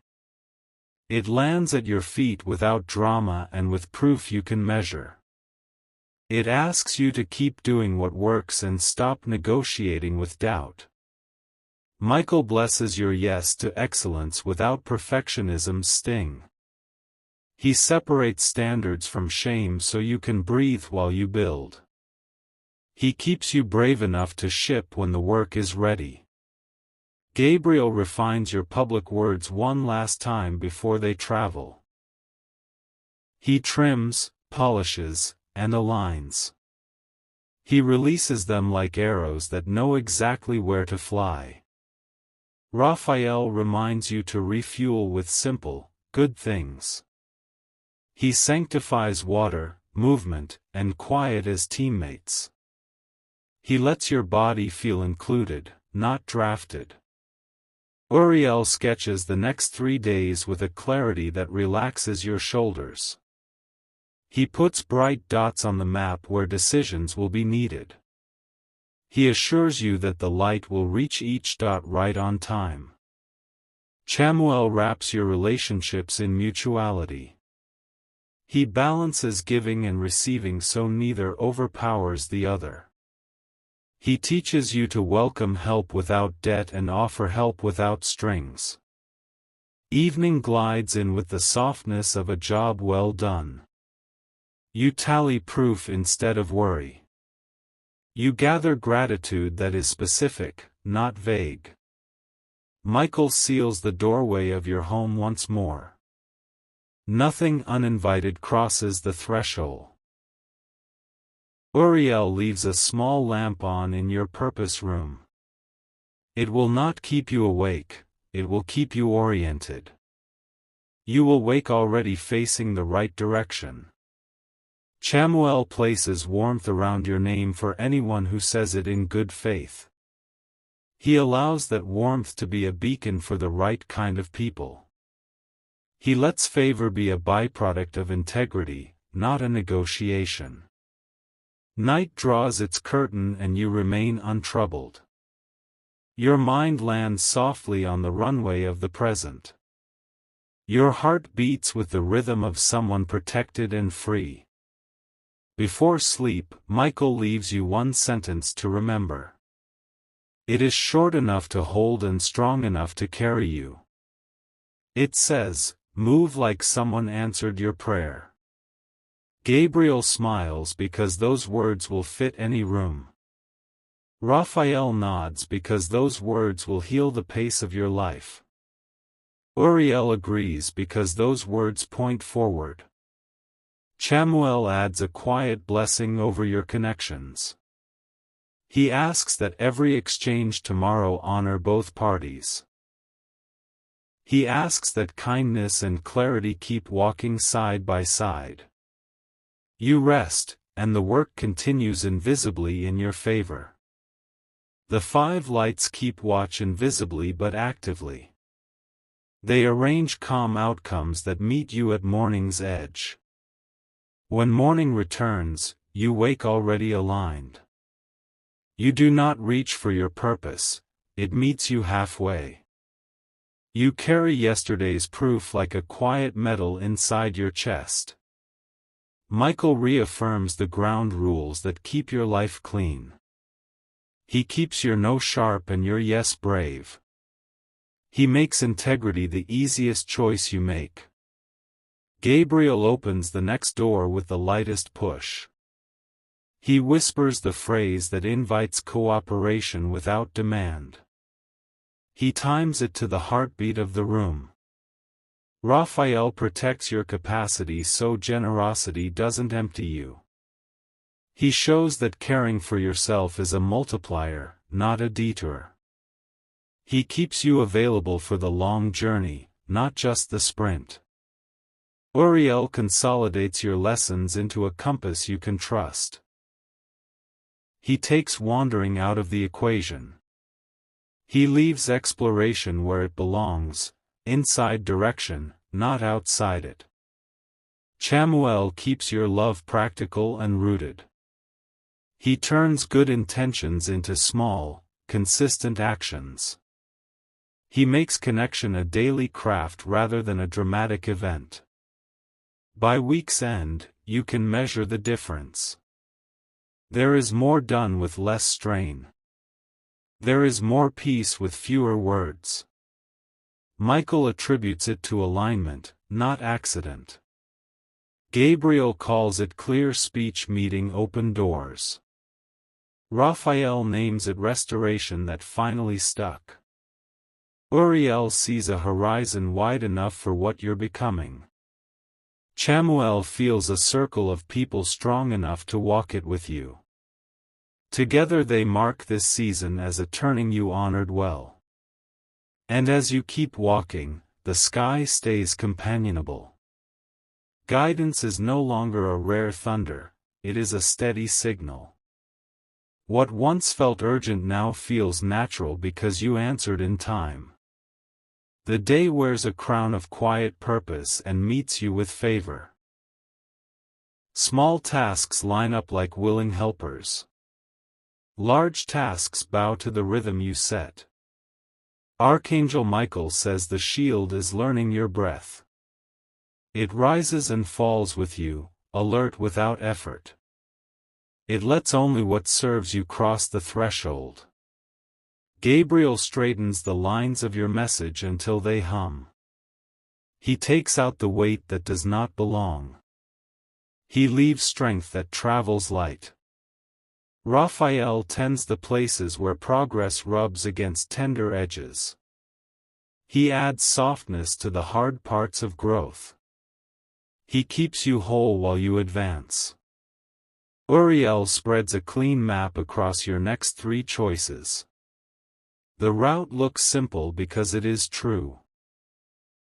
It lands at your feet without drama and with proof you can measure. It asks you to keep doing what works and stop negotiating with doubt. Michael blesses your yes to excellence without perfectionism's sting. He separates standards from shame so you can breathe while you build. He keeps you brave enough to ship when the work is ready. Gabriel refines your public words one last time before they travel. He trims, polishes, and aligns. He releases them like arrows that know exactly where to fly. Raphael reminds you to refuel with simple, good things. He sanctifies water, movement, and quiet as teammates. He lets your body feel included, not drafted. Uriel sketches the next 3 days with a clarity that relaxes your shoulders. He puts bright dots on the map where decisions will be needed. He assures you that the light will reach each dot right on time. Chamuel wraps your relationships in mutuality. He balances giving and receiving so neither overpowers the other. He teaches you to welcome help without debt and offer help without strings. Evening glides in with the softness of a job well done. You tally proof instead of worry. You gather gratitude that is specific, not vague. Michael seals the doorway of your home once more. Nothing uninvited crosses the threshold. Uriel leaves a small lamp on in your purpose room. It will not keep you awake, it will keep you oriented. You will wake already facing the right direction. Chamuel places warmth around your name for anyone who says it in good faith. He allows that warmth to be a beacon for the right kind of people. He lets favor be a byproduct of integrity, not a negotiation. Night draws its curtain and you remain untroubled. Your mind lands softly on the runway of the present. Your heart beats with the rhythm of someone protected and free. Before sleep, Michael leaves you one sentence to remember. It is short enough to hold and strong enough to carry you. It says, "Move like someone answered your prayer." Gabriel smiles because those words will fit any room. Raphael nods because those words will heal the pace of your life. Uriel agrees because those words point forward. Chamuel adds a quiet blessing over your connections. He asks that every exchange tomorrow honor both parties. He asks that kindness and clarity keep walking side by side. You rest, and the work continues invisibly in your favor. The 5 lights keep watch invisibly but actively. They arrange calm outcomes that meet you at morning's edge. When morning returns, you wake already aligned. You do not reach for your purpose, it meets you halfway. You carry yesterday's proof like a quiet medal inside your chest. Michael reaffirms the ground rules that keep your life clean. He keeps your no sharp and your yes brave. He makes integrity the easiest choice you make. Gabriel opens the next door with the lightest push. He whispers the phrase that invites cooperation without demand. He times it to the heartbeat of the room. Raphael protects your capacity so generosity doesn't empty you. He shows that caring for yourself is a multiplier, not a detour. He keeps you available for the long journey, not just the sprint. Uriel consolidates your lessons into a compass you can trust. He takes wandering out of the equation. He leaves exploration where it belongs, inside direction, not outside it. Chamuel keeps your love practical and rooted. He turns good intentions into small, consistent actions. He makes connection a daily craft rather than a dramatic event. By week's end, you can measure the difference. There is more done with less strain. There is more peace with fewer words. Michael attributes it to alignment, not accident. Gabriel calls it clear speech meeting open doors. Raphael names it restoration that finally stuck. Uriel sees a horizon wide enough for what you're becoming. Chamuel feels a circle of people strong enough to walk it with you. Together they mark this season as a turning you honored well. And as you keep walking, the sky stays companionable. Guidance is no longer a rare thunder, it is a steady signal. What once felt urgent now feels natural because you answered in time. The day wears a crown of quiet purpose and meets you with favor. Small tasks line up like willing helpers. Large tasks bow to the rhythm you set. Archangel Michael says the shield is learning your breath. It rises and falls with you, alert without effort. It lets only what serves you cross the threshold. Gabriel straightens the lines of your message until they hum. He takes out the weight that does not belong. He leaves strength that travels light. Raphael tends the places where progress rubs against tender edges. He adds softness to the hard parts of growth. He keeps you whole while you advance. Uriel spreads a clean map across your next 3 choices. The route looks simple because it is true.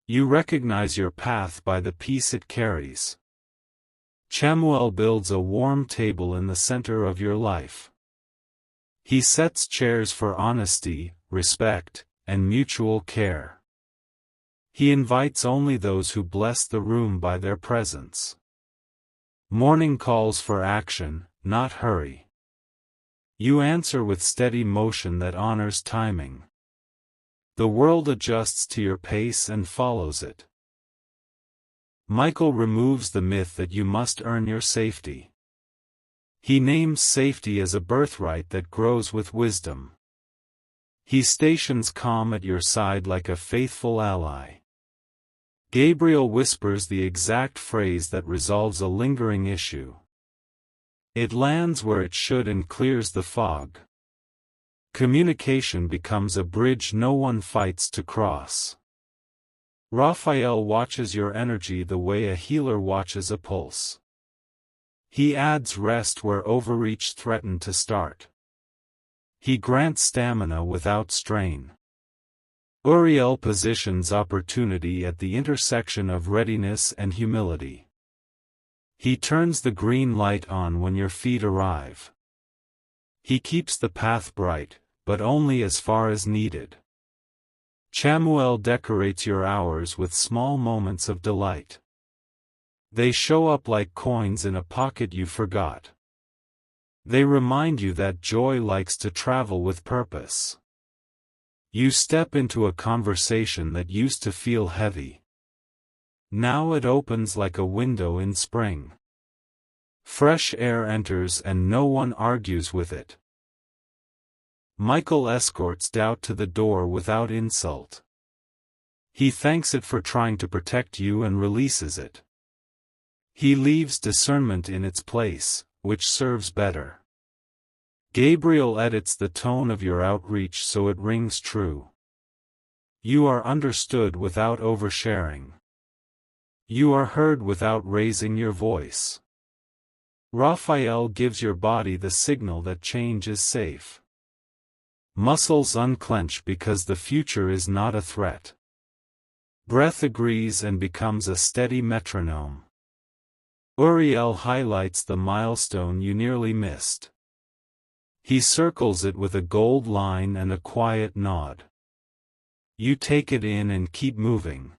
You recognize your path by the peace it carries. Chamuel builds a warm table in the center of your life. He sets chairs for honesty, respect, and mutual care. He invites only those who bless the room by their presence. Morning calls for action, not hurry. You answer with steady motion that honors timing. The world adjusts to your pace and follows it. Michael removes the myth that you must earn your safety. He names safety as a birthright that grows with wisdom. He stations calm at your side like a faithful ally. Gabriel whispers the exact phrase that resolves a lingering issue. It lands where it should and clears the fog. Communication becomes a bridge no one fights to cross. Raphael watches your energy the way a healer watches a pulse. He adds rest where overreach threatened to start. He grants stamina without strain. Uriel positions opportunity at the intersection of readiness and humility. He turns the green light on when your feet arrive. He keeps the path bright, but only as far as needed. Chamuel decorates your hours with small moments of delight. They show up like coins in a pocket you forgot. They remind you that joy likes to travel with purpose. You step into a conversation that used to feel heavy. Now it opens like a window in spring. Fresh air enters and no one argues with it. Michael escorts doubt to the door without insult. He thanks it for trying to protect you and releases it. He leaves discernment in its place, which serves better. Gabriel edits the tone of your outreach so it rings true. You are understood without oversharing. You are heard without raising your voice. Raphael gives your body the signal that change is safe. Muscles unclench because the future is not a threat. Breath agrees and becomes a steady metronome. Uriel highlights the milestone you nearly missed. He circles it with a gold line and a quiet nod. You take it in and keep moving.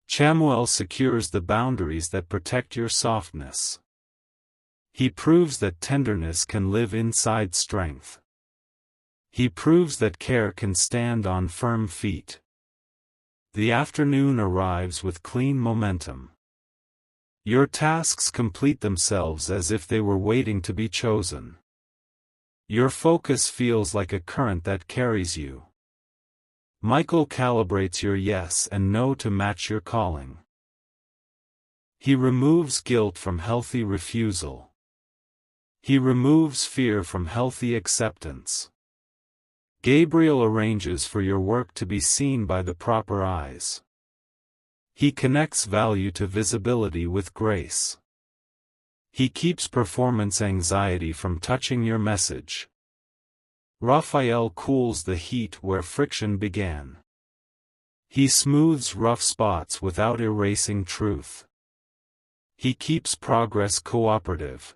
Chamuel secures the boundaries that protect your softness. He proves that tenderness can live inside strength. He proves that care can stand on firm feet. The afternoon arrives with clean momentum. Your tasks complete themselves as if they were waiting to be chosen. Your focus feels like a current that carries you. Michael calibrates your yes and no to match your calling. He removes guilt from healthy refusal. He removes fear from healthy acceptance. Gabriel arranges for your work to be seen by the proper eyes. He connects value to visibility with grace. He keeps performance anxiety from touching your message. Raphael cools the heat where friction began. He smooths rough spots without erasing truth. He keeps progress cooperative.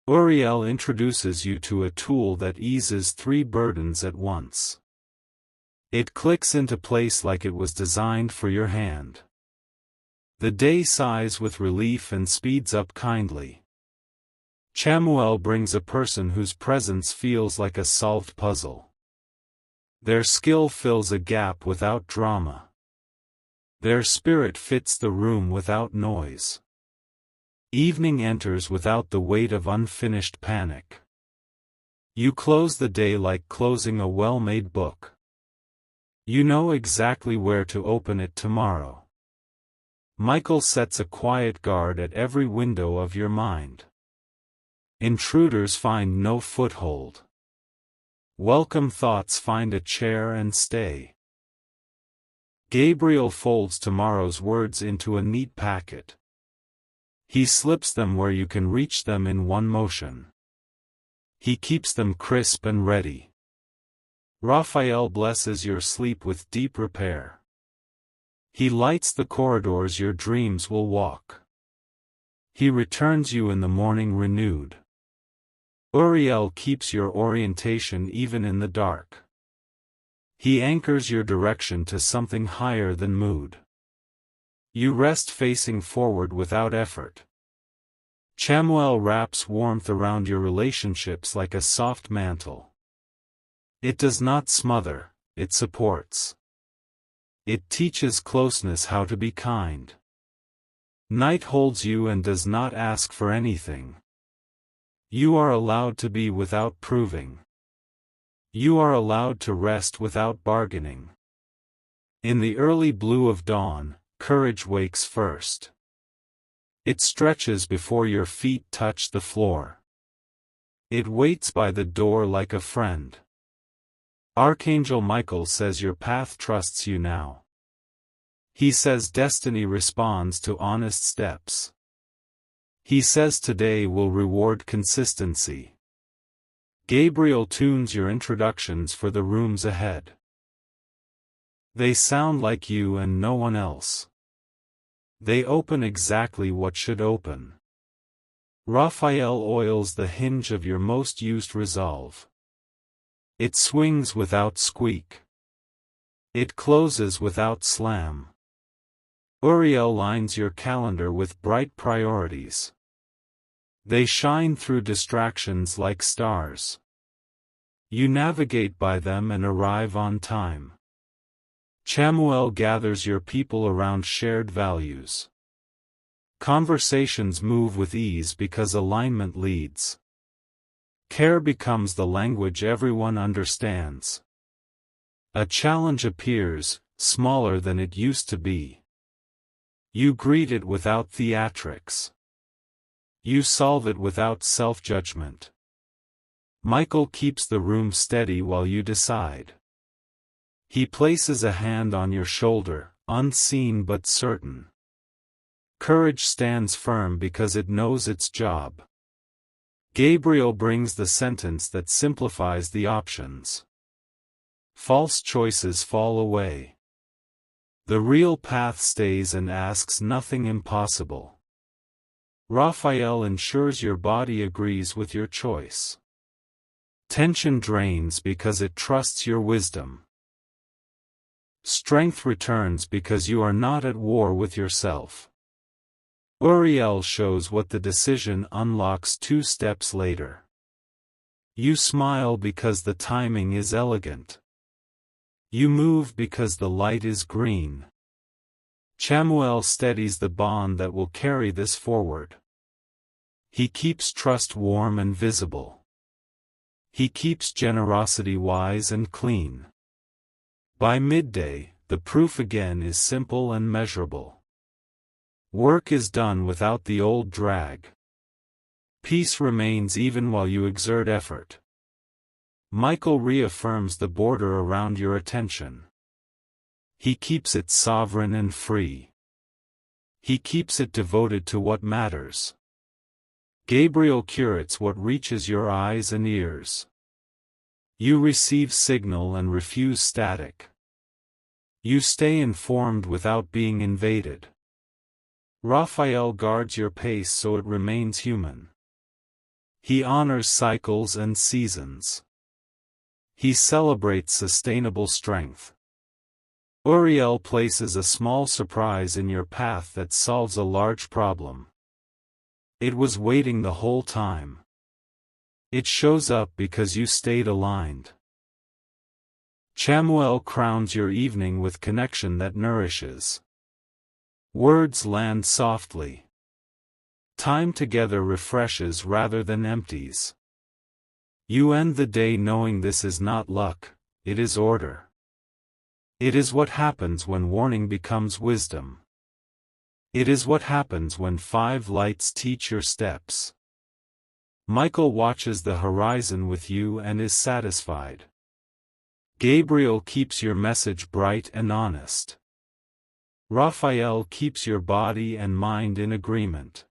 Uriel introduces you to a tool that eases 3 burdens at once. It clicks into place like it was designed for your hand. The day sighs with relief and speeds up kindly. Chamuel brings a person whose presence feels like a solved puzzle. Their skill fills a gap without drama. Their spirit fits the room without noise. Evening enters without the weight of unfinished panic. You close the day like closing a well-made book. You know exactly where to open it tomorrow. Michael sets a quiet guard at every window of your mind. Intruders find no foothold. Welcome thoughts find a chair and stay. Gabriel folds tomorrow's words into a neat packet. He slips them where you can reach them in one motion. He keeps them crisp and ready. Raphael blesses your sleep with deep repair. He lights the corridors your dreams will walk. He returns you in the morning renewed. Uriel keeps your orientation even in the dark. He anchors your direction to something higher than mood. You rest facing forward without effort. Chamuel wraps warmth around your relationships like a soft mantle. It does not smother, it supports. It teaches closeness how to be kind. Night holds you and does not ask for anything. You are allowed to be without proving. You are allowed to rest without bargaining. In the early blue of dawn, courage wakes first. It stretches before your feet touch the floor. It waits by the door like a friend. Archangel Michael says your path trusts you now. He says destiny responds to honest steps. He says today will reward consistency. Gabriel tunes your introductions for the rooms ahead. They sound like you and no one else. They open exactly what should open. Raphael oils the hinge of your most used resolve. It swings without squeak. It closes without slam. Uriel lines your calendar with bright priorities. They shine through distractions like stars. You navigate by them and arrive on time. Chamuel gathers your people around shared values. Conversations move with ease because alignment leads. Care becomes the language everyone understands. A challenge appears, smaller than it used to be. You greet it without theatrics. You solve it without self-judgment. Michael keeps the room steady while you decide. He places a hand on your shoulder, unseen but certain. Courage stands firm because it knows its job. Gabriel brings the sentence that simplifies the options. False choices fall away. The real path stays and asks nothing impossible. Raphael ensures your body agrees with your choice. Tension drains because it trusts your wisdom. Strength returns because you are not at war with yourself. Uriel shows what the decision unlocks 2 steps later. You smile because the timing is elegant. You move because the light is green. Chamuel steadies the bond that will carry this forward. He keeps trust warm and visible. He keeps generosity wise and clean. By midday, the proof again is simple and measurable. Work is done without the old drag. Peace remains even while you exert effort. Michael reaffirms the border around your attention. He keeps it sovereign and free. He keeps it devoted to what matters. Gabriel curates what reaches your eyes and ears. You receive signal and refuse static. You stay informed without being invaded. Raphael guards your pace so it remains human. He honors cycles and seasons. He celebrates sustainable strength. Uriel places a small surprise in your path that solves a large problem. It was waiting the whole time. It shows up because you stayed aligned. Chamuel crowns your evening with connection that nourishes. Words land softly. Time together refreshes rather than empties. You end the day knowing this is not luck, it is order. It is what happens when warning becomes wisdom. It is what happens when 5 lights teach your steps. Michael watches the horizon with you and is satisfied. Gabriel keeps your message bright and honest. Raphael keeps your body and mind in agreement.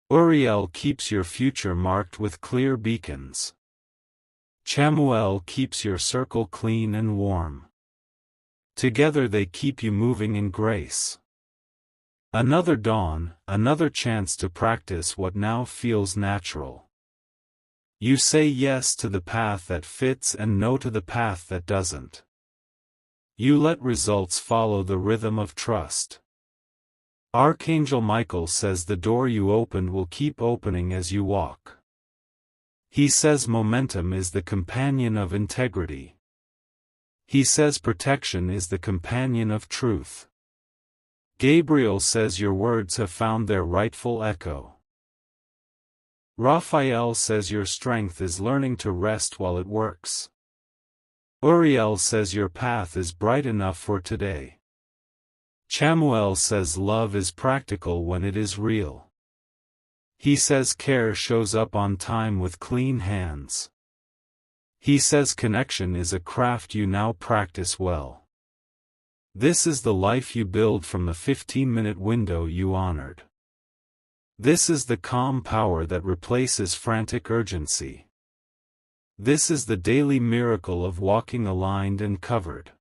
Uriel keeps your future marked with clear beacons. Chamuel keeps your circle clean and warm. Together they keep you moving in grace. Another dawn, another chance to practice what now feels natural. You say yes to the path that fits and no to the path that doesn't. You let results follow the rhythm of trust. Archangel Michael says the door you opened will keep opening as you walk. He says momentum is the companion of integrity. He says protection is the companion of truth. Gabriel says your words have found their rightful echo. Raphael says your strength is learning to rest while it works. Uriel says your path is bright enough for today. Chamuel says love is practical when it is real. He says care shows up on time with clean hands. He says connection is a craft you now practice well. This is the life you build from the 15-minute window you honored. This is the calm power that replaces frantic urgency. This is the daily miracle of walking aligned and covered.